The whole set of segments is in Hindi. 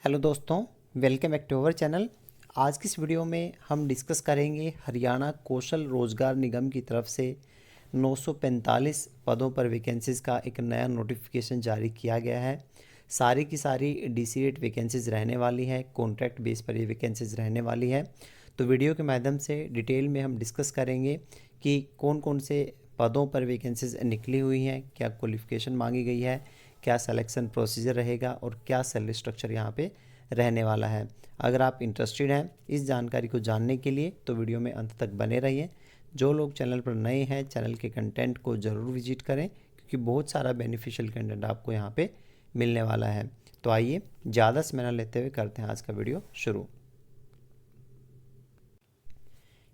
हेलो दोस्तों, welcome back to our channel. आज की इस वीडियो में हम डिस्कस करेंगे हरियाणा कौशल रोजगार निगम की तरफ से 945 पदों पर वैकेंसीज़ का एक नया नोटिफिकेशन जारी किया गया है। सारी की सारी DC रेट वैकेंसीज़ रहने वाली है, कॉन्ट्रैक्ट बेस पर ये वैकेंसीज़ रहने वाली है। तो वीडियो के माध्यम से डिटेल में हम डिस्कस करेंगे कि कौन कौन से पदों पर वैकेंसीज़ निकली हुई हैं, क्या क्वालिफ़िकेशन मांगी गई है, क्या सिलेक्शन प्रोसीजर रहेगा और क्या सैलरी स्ट्रक्चर यहाँ पे रहने वाला है। अगर आप इंटरेस्टेड हैं इस जानकारी को जानने के लिए तो वीडियो में अंत तक बने रहिए। जो लोग चैनल पर नए हैं, चैनल के कंटेंट को ज़रूर विजिट करें क्योंकि बहुत सारा बेनिफिशियल कंटेंट आपको यहाँ पे मिलने वाला है। तो आइए ज़्यादा समय न लेते हुए करते हैं आज का वीडियो शुरू।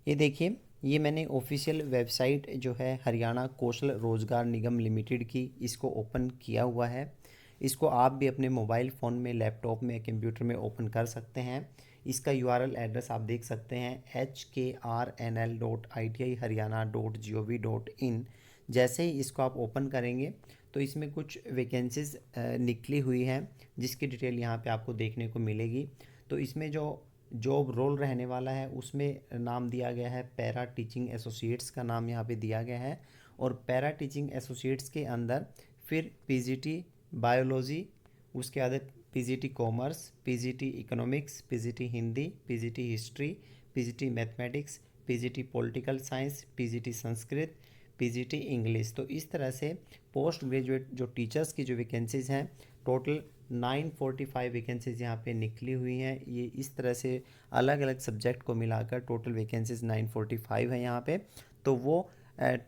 ये देखिए, ये मैंने ऑफिशियल वेबसाइट जो है हरियाणा कौशल रोजगार निगम लिमिटेड की, इसको ओपन किया हुआ है। इसको आप भी अपने मोबाइल फ़ोन में, लैपटॉप में, कंप्यूटर में ओपन कर सकते हैं। इसका URL एड्रेस आप देख सकते हैं hkrnl.iti.haryana.gov.in। जैसे ही इसको आप ओपन करेंगे तो इसमें कुछ वैकेंसीज़ निकली हुई हैं जिसकी डिटेल यहाँ पे आपको देखने को मिलेगी। तो इसमें जो जॉब रोल रहने वाला है उसमें नाम दिया गया है पैरा टीचिंग एसोसिएट्स का नाम यहाँ पे दिया गया है। और पैरा टीचिंग एसोसिएट्स के अंदर फिर PGT बायोलॉजी, उसके बाद PGT commerce, PGT economics, PGT Hindi, PGT history, PGT mathematics, PGT political science, PGT Sanskrit, PGT English. तो इस तरह से पोस्ट ग्रेजुएट जो टीचर्स की जो वैकेंसीज़ हैं, टोटल 945 वैकेंसीज़ यहाँ पे निकली हुई हैं। ये इस तरह से अलग अलग सब्जेक्ट को मिलाकर टोटल वैकेंसीज़ 945 है यहाँ पे। तो वो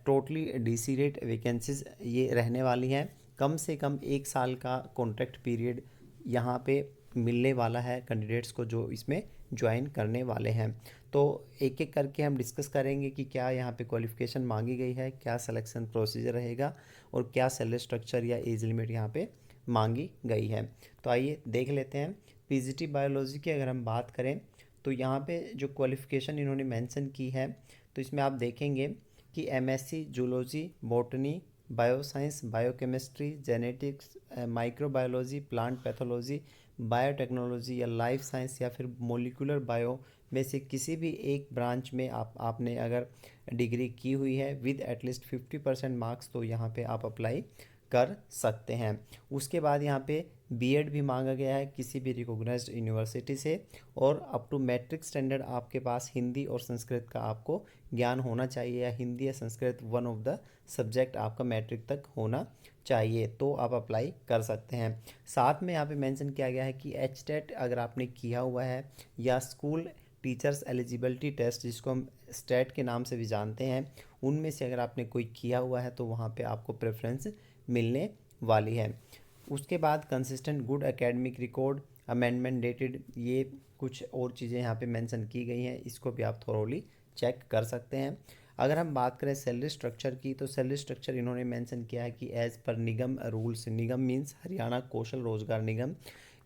टोटली DC रेट वैकेंसीज़ ये रहने वाली हैं। कम से कम 1 साल का कॉन्ट्रैक्ट पीरियड यहाँ पे मिलने वाला है कैंडिडेट्स को जो इसमें ज्वाइन करने वाले हैं। तो एक एक करके हम डिस्कस करेंगे कि क्या यहाँ पे क्वालिफ़िकेशन मांगी गई है, क्या सिलेक्शन प्रोसीजर रहेगा और क्या सैलरी स्ट्रक्चर या एज लिमिट यहाँ पे मांगी गई है। तो आइए देख लेते हैं। PGT बायोलॉजी की अगर हम बात करें तो यहाँ पे जो क्वालिफ़िकेशन इन्होंने मेंशन की है तो इसमें आप देखेंगे कि MSc zoology, botany, bioscience, biochemistry, genetics, microbiology, plant pathology, biotechnology या लाइफ साइंस या फिर मोलिकुलर बायो में से किसी भी एक ब्रांच में आपने अगर डिग्री की हुई है विद एटलीस्ट 50% मार्क्स तो यहाँ पे आप अप्लाई कर सकते हैं। उसके बाद यहाँ पे B.Ed भी मांगा गया है किसी भी रिकॉग्नाइज्ड यूनिवर्सिटी से। और अप टू मैट्रिक स्टैंडर्ड आपके पास हिंदी और संस्कृत का आपको ज्ञान होना चाहिए, या हिंदी या Sanskrit one of the subject आपका मैट्रिक तक होना चाहिए, तो आप अप्लाई कर सकते हैं। साथ में यहाँ पे मेंशन किया गया है कि HTET अगर आपने किया हुआ है या स्कूल टीचर्स एलिजिबिलिटी टेस्ट जिसको हम स्टेट के नाम से भी जानते हैं, उनमें से अगर आपने कोई किया हुआ है तो वहाँ पे आपको प्रेफरेंस मिलने वाली है। उसके बाद consistent good academic record, amendment dated, ये कुछ और चीज़ें यहाँ पे मेंशन की गई हैं, इसको भी आप थोरोली चेक कर सकते हैं। अगर हम बात करें सैलरी स्ट्रक्चर की तो सैलरी स्ट्रक्चर इन्होंने मेंशन किया है कि एज़ पर निगम रूल्स, निगम मीन्स हरियाणा कौशल रोजगार निगम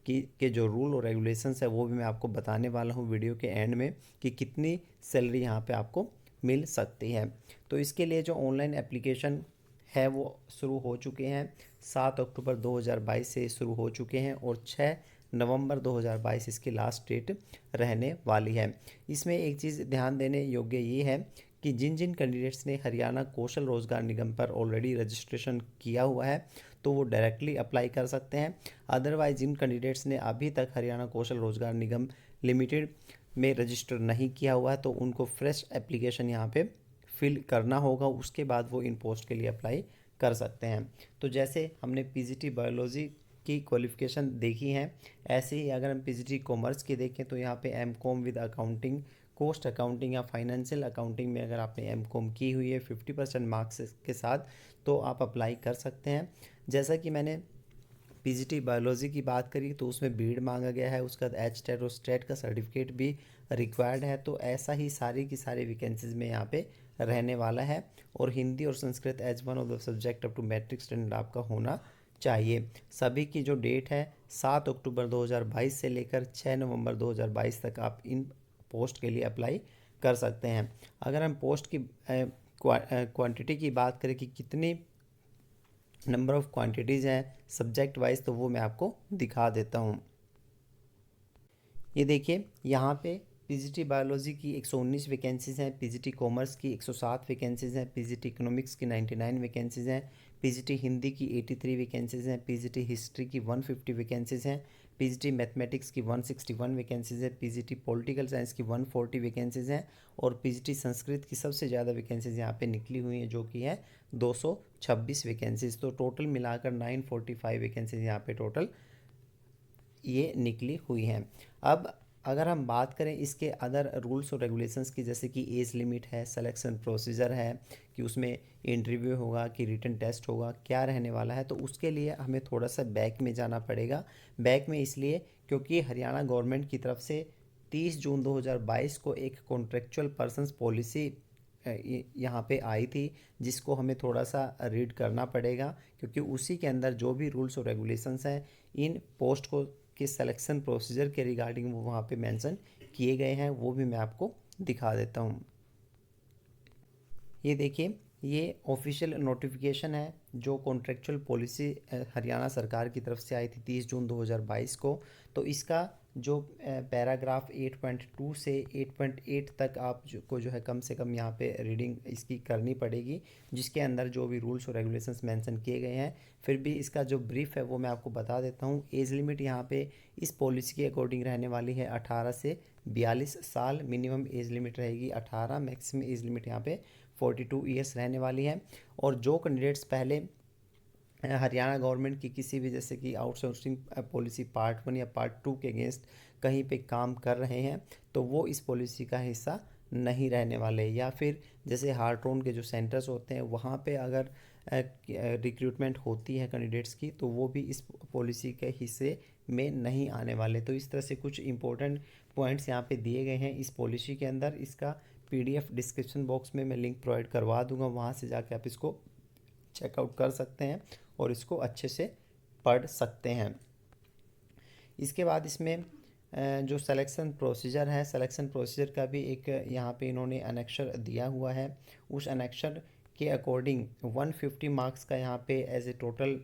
की के जो रूल और रेगुलेशंस है वो भी मैं आपको बताने वाला हूँ वीडियो के एंड में कि कितनी सैलरी यहाँ पे आपको मिल सकती है। तो इसके लिए जो ऑनलाइन एप्लीकेशन है वो शुरू हो चुके हैं, 7 अक्टूबर 2022 से शुरू हो चुके हैं और 6 नवंबर 2022 इसकी लास्ट डेट रहने वाली है। इसमें एक चीज़ ध्यान देने योग्य ये है कि जिन जिन कैंडिडेट्स ने हरियाणा कौशल रोजगार निगम पर ऑलरेडी रजिस्ट्रेशन किया हुआ है तो वो डायरेक्टली अप्लाई कर सकते हैं। अदरवाइज जिन कैंडिडेट्स ने अभी तक हरियाणा कौशल रोजगार निगम लिमिटेड में रजिस्टर नहीं किया हुआ है तो उनको फ्रेश एप्लीकेशन यहाँ पे फिल करना होगा, उसके बाद वो इन पोस्ट के लिए अप्लाई कर सकते हैं। तो जैसे हमने PGT बायोलॉजी की क्वालिफ़िकेशन देखी है, ऐसे ही अगर हम PGT कॉमर्स की देखें तो यहाँ पे M.Com with accounting, cost accounting या फाइनेंशियल अकाउंटिंग में अगर आपने M.Com की हुई है 50% मार्क्स के साथ तो आप अप्लाई कर सकते हैं। जैसा कि मैंने PGT बायोलॉजी की बात करी तो उसमें बीड मांगा गया है, उसका HTET और स्टेट का सर्टिफिकेट भी रिक्वायर्ड है। तो ऐसा ही सारी की सारी वैकेंसीज में यहाँ पे रहने वाला है। और हिंदी और Sanskrit as one of the subject up to matric standard आपका होना चाहिए। सभी की जो डेट है 7 अक्टूबर 2022 से लेकर 6 नवंबर 2022 तक आप इन पोस्ट के लिए अप्लाई कर सकते हैं। अगर हम पोस्ट की क्वांटिटी की बात करें कि कितनी नंबर ऑफ़ क्वांटिटीज़ हैं सब्जेक्ट वाइज तो वो मैं आपको दिखा देता हूँ। ये देखिए यहाँ पे पीजीटी बायोलॉजी की 119 वैकेंसीज़ हैं, पीजीटी कॉमर्स की 107 वैकेंसीज़ हैं, पीजीटी इकोनॉमिक्स की 99 वैकेंसीज़ हैं, पीजीटी हिंदी की 83 वैकेंसीज़ हैं, पीजीटी हिस्ट्री की 150 वैकेंसीज़ हैं, पीजीटी मैथमेटिक्स की 161 वैकेंसीज़ हैं, पीजीटी पॉलिटिकल साइंस की 140 वैकेंसीज़ हैं और पीजीटी संस्कृत की सबसे ज़्यादा वैकेंसीज़ यहाँ पे निकली हुई हैं, जो कि है 226 वैकेंसीज़। तो टोटल मिलाकर 945 वैकेंसीज़ यहाँ पे टोटल ये निकली हुई हैं। अब अगर हम बात करें इसके अदर रूल्स और रेगुलेशंस की, जैसे कि एज लिमिट है, सिलेक्शन प्रोसीजर है कि उसमें इंटरव्यू होगा कि रिटन टेस्ट होगा, क्या रहने वाला है, तो उसके लिए हमें थोड़ा सा बैक में जाना पड़ेगा। बैक में इसलिए क्योंकि हरियाणा गवर्नमेंट की तरफ से 30 जून 2022 को एक कॉन्ट्रेक्चुअल पर्सनस पॉलिसी यहाँ पे आई थी, जिसको हमें थोड़ा सा रीड करना पड़ेगा, क्योंकि उसी के अंदर जो भी रूल्स और रेगुलेशंस हैं इन पोस्ट को के सिलेक्शन प्रोसीजर के रिगार्डिंग वो वहाँ पे मेंशन किए गए हैं, वो भी मैं आपको दिखा देता हूँ। ये देखिए, ये ऑफिशियल नोटिफिकेशन है जो कॉन्ट्रेक्चुअल पॉलिसी हरियाणा सरकार की तरफ से आई थी 30 जून 2022 को। तो इसका जो पैराग्राफ 8.2 से 8.8 तक आप को जो है कम से कम यहाँ पे रीडिंग इसकी करनी पड़ेगी, जिसके अंदर जो भी रूल्स और रेगुलेशंस मेंशन किए गए हैं। फिर भी इसका जो ब्रीफ है वो मैं आपको बता देता हूँ। एज लिमिट यहाँ पे इस पॉलिसी के अकॉर्डिंग रहने वाली है 18 से 42 साल। मिनिमम एज लिमिट रहेगी 18, मैक्सिमम एज लिमिट यहाँ पे 42 ईयर्स रहने वाली है। और जो कैंडिडेट्स पहले हरियाणा गवर्नमेंट की किसी भी, जैसे कि आउटसोर्सिंग पॉलिसी पार्ट 1 या पार्ट 2 के अगेंस्ट कहीं पे काम कर रहे हैं, तो वो इस पॉलिसी का हिस्सा नहीं रहने वाले। या फिर जैसे हार्ट्रोन के जो सेंटर्स होते हैं वहाँ पे अगर रिक्रूटमेंट होती है कैंडिडेट्स की, तो वो भी इस पॉलिसी के हिस्से में नहीं आने वाले। तो इस तरह से कुछ इंपॉर्टेंट पॉइंट्स यहाँ पे दिए गए हैं इस पॉलिसी के अंदर। इसका पीडीएफ डिस्क्रिप्शन बॉक्स में मैं लिंक प्रोवाइड करवा दूंगा, वहाँ से जाके आप इसको चेकआउट कर सकते हैं और इसको अच्छे से पढ़ सकते हैं। इसके बाद इसमें जो सिलेक्शन प्रोसीजर है, सिलेक्शन प्रोसीजर का भी एक यहाँ पे इन्होंने अनेक्शर दिया हुआ है। उस अनेक्शर के अकॉर्डिंग 150 मार्क्स का यहाँ पे as a total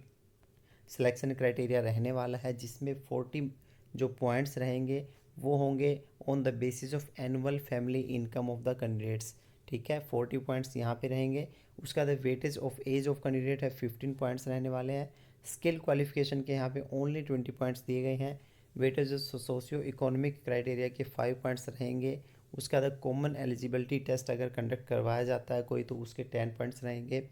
selection criteria रहने वाला है, जिसमें 40 जो पॉइंट्स रहेंगे वो होंगे on the basis of annual family income of the candidates. ठीक है, 40 पॉइंट्स यहाँ पे रहेंगे। उसका the weightage of age of candidate है 15 पॉइंट्स रहने वाले हैं। स्किल क्वालिफिकेशन के यहाँ पे ओनली 20 पॉइंट्स दिए गए हैं। Weightage of socio economic criteria के 5 पॉइंट्स रहेंगे। उसका द कॉमन एलिजिबिलिटी टेस्ट अगर कंडक्ट करवाया जाता है कोई, तो उसके 10 पॉइंट्स रहेंगे।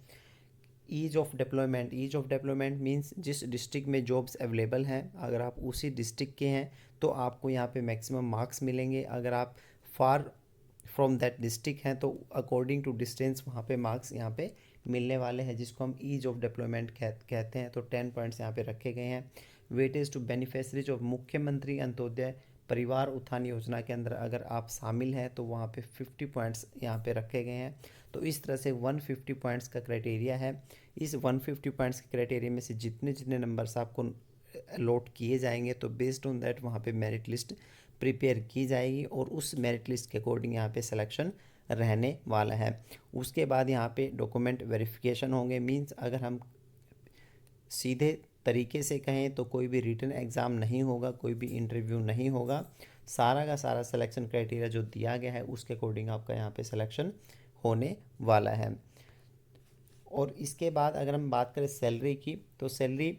ईज ऑफ डेवलपमेंट मीन्स जिस डिस्ट्रिक्ट में जॉब्स अवेलेबल हैं, अगर आप उसी डिस्ट्रिक्ट के हैं तो आपको यहाँ पे मैक्सिमम मार्क्स मिलेंगे। अगर आप फार फ्रॉम दैट डिस्ट्रिक्ट हैं तो अकॉर्डिंग टू डिस्टेंस वहाँ पे मार्क्स यहाँ पे मिलने वाले हैं, जिसको हम ईज ऑफ डेवलपमेंट कहते हैं। तो 10 पॉइंट्स यहाँ पे रखे गए हैं। वेटेज टू बेनिफिशरीज ऑफ मुख्यमंत्री अंत्योदय परिवार उत्थान योजना के अंदर अगर आप शामिल हैं तो वहाँ पे 50 पॉइंट्स यहाँ पे रखे गए हैं। तो इस तरह से 150 पॉइंट्स का क्राइटेरिया है। इस 150 पॉइंट्स के क्राइटेरिया में से जितने जितने नंबर्स आपको अलॉट किए जाएंगे, तो बेस्ड ऑन दैट वहाँ पे मेरिट लिस्ट प्रिपेयर की जाएगी और उस मेरिट लिस्ट के अकॉर्डिंग यहाँ पे सिलेक्शन रहने वाला है। उसके बाद यहाँ पे डॉक्यूमेंट वेरिफिकेशन होंगे। मींस अगर हम सीधे तरीके से कहें तो कोई भी रिटन एग्ज़ाम नहीं होगा, कोई भी इंटरव्यू नहीं होगा। सारा का सारा सिलेक्शन क्राइटेरिया जो दिया गया है उसके अकॉर्डिंग आपका यहाँ पे सिलेक्शन होने वाला है। और इसके बाद अगर हम बात करें सैलरी की, तो सैलरी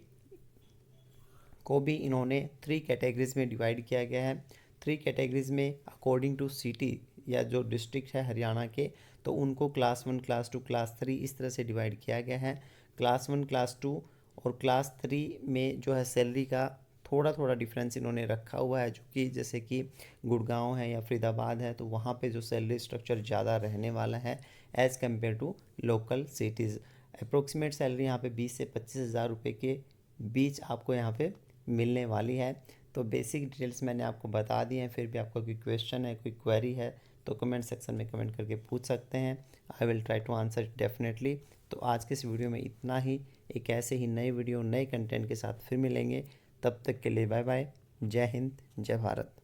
को भी इन्होंने 3 कैटेगरीज में डिवाइड किया गया है। 3 कैटेगरीज में अकॉर्डिंग टू सिटी या जो डिस्ट्रिक्ट है हरियाणा के, तो उनको क्लास 1, क्लास 2, क्लास 3 इस तरह से डिवाइड किया गया है। क्लास 1, क्लास 2 और क्लास 3 में जो है सैलरी का थोड़ा थोड़ा डिफरेंस इन्होंने रखा हुआ है, जो कि जैसे कि गुड़गांव है या फरीदाबाद है, तो वहाँ पे जो सैलरी स्ट्रक्चर ज़्यादा रहने वाला है as compare to local cities. Approximate salary यहाँ पे 20 से 25 हज़ार रुपये के बीच आपको यहाँ पे मिलने वाली है। तो बेसिक डिटेल्स मैंने आपको बता दी हैं। फिर भी आपका कोई क्वेश्चन है, कोई क्वेरी है, तो कमेंट सेक्शन में कमेंट करके पूछ सकते हैं। I will try to answer definitely. तो आज के इस वीडियो में इतना ही। एक ऐसे ही नई वीडियो नए कंटेंट के साथ फिर मिलेंगे। तब तक के लिए बाय बाय। जय हिंद, जय भारत।